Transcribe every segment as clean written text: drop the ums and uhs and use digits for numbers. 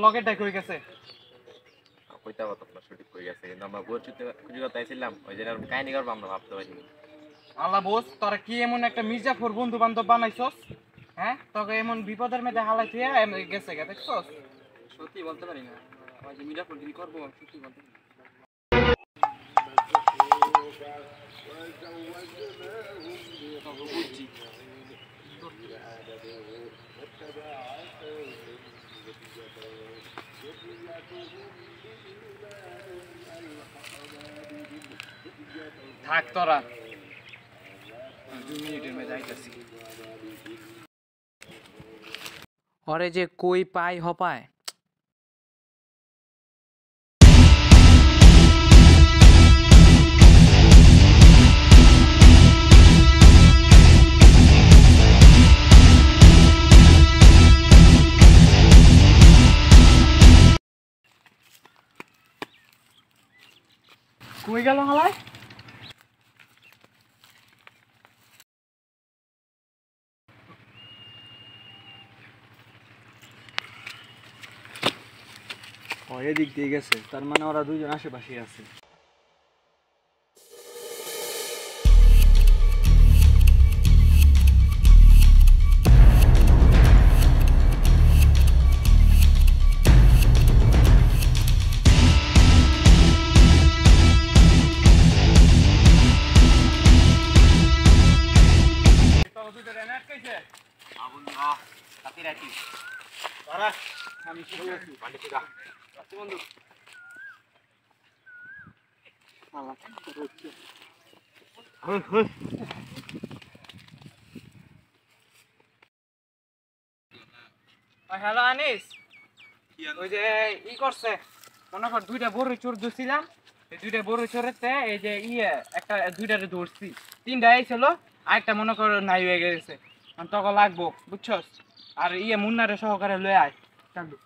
লগেরটাই কই গেছে কইতা কথা আপনার সঠিক কই গেছে কিন্তু আমরা বুঝতে খুঁজে কথা আইছিলাম ওই যে এরকম কাহিনী করবো আমরা ভাবতে পারিনি। আল্লাহ বোস তোরা কি এমন একটা মির্জাফর বন্ধু বান্ধব বানাইছস? হ্যাঁ তোকে এমন বিপদের মধ্যে হালাই থুয়া গেছে গে দেখছস? সত্যি বলতে পারি না ওই যে মির্জাফর কি করবো সত্যি বলতে পারি না। বুঝছি থাক তোরা 2 মিনিটের মধ্যে আইতাছি। ওরে যে কই পাই হপায় কই গেল হালাই? এদিক দিয়ে গেছে, তার মানে ওরা দুজন আশেপাশে আছে। হ্যালো আনিস, ওই যে ই করছে মনে কর দুইটা বড় চোর ধরছিলাম, এই দুইটা বড় চোরেতে এই যে একটা দুইটারে ধরছি, তিনটা আইছিল আরেকটা মনে কর নাই হয়ে গেছে, তখন লাগবো বুঝছস। আর মুন্নারে সহকারে লয়ে আয় চান্দু।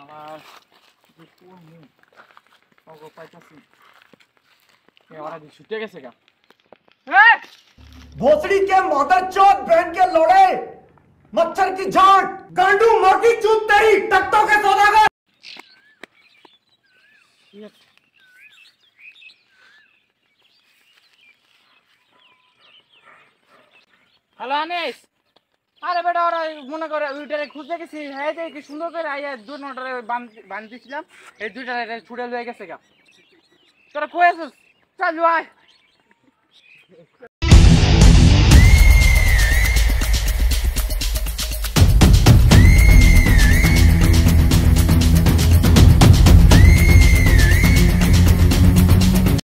আমার পাইতাছি ওরা দিয়ে ছুটে গেছে গা। भोसड़ी के मदरचोद बहन के लोड़े मच्छर की झांट गांडू मोटी चूत तेरी टकटों के सौदागर। হ্যালো আনিস, আরে বেটা ওরা মনে করে ওইটারে খুঁজে গেছি, হ্যাঁ যে কি সুন্দর করে আইয়া দুই নটারে বান্ধিছিলাম, এই দুইটারে ছুটে লয়ে গেছে গা। তোরা কই আছিস? চালু আয়।